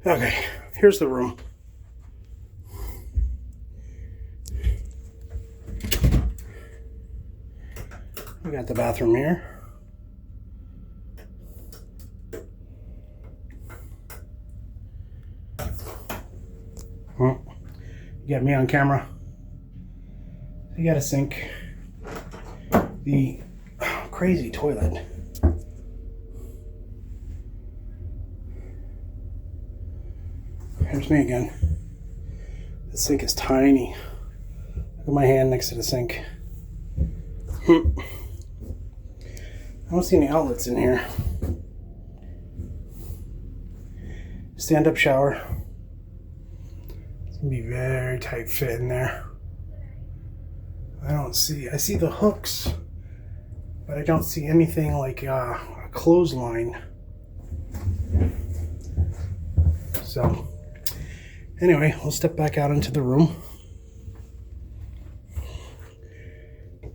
Okay, here's the room. We got the bathroom here. You got me on camera. You got a sink. The crazy toilet. Here's me again. The sink is tiny. Look at my hand next to the sink. I don't see any outlets in here. Stand-up shower. It's gonna be very tight fit in there. I see the hooks, but I don't see anything like a clothesline. So, anyway, we'll step back out into the room.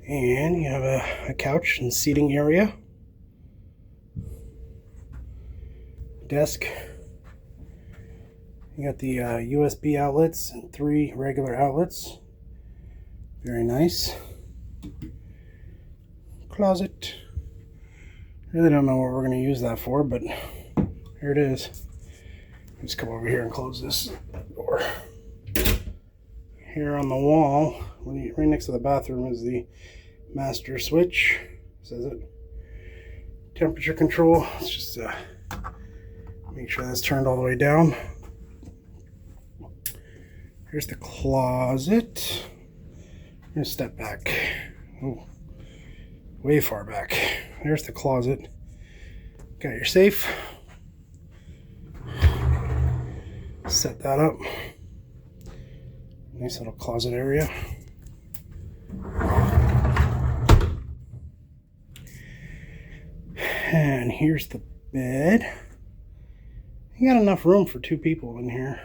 And you have a couch and seating area. Desk. You got the USB outlets and 3 regular outlets. Very nice. Closet. Really don't know what we're going to use that for, but here it is. Just come over here and close this door. Here on the wall, right next to the bathroom, is the master switch. Says it. Temperature control. Let's just make sure that's turned all the way down. Here's the closet. I'm gonna step back. Oh, way far back. There's the closet. Got your safe. Set that up. Nice little closet area. And here's the bed. You got enough room for 2 people in here.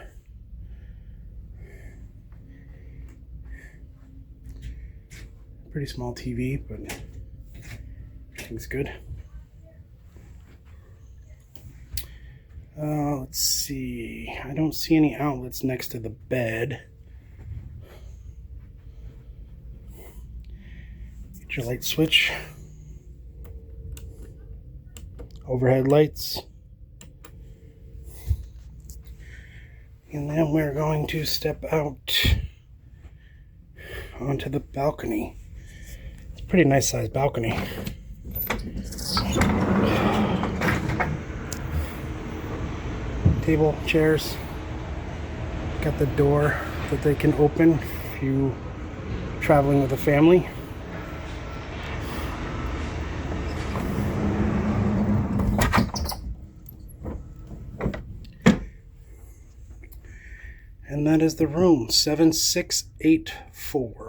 Pretty small TV, but everything's good. Let's see. I don't see any outlets next to the bed. Get your light switch. Overhead lights. And then we're going to step out onto the balcony. It's a pretty nice sized balcony. Table, chairs. Got the door that they can open if you're traveling with a family. And that is the room, 7684.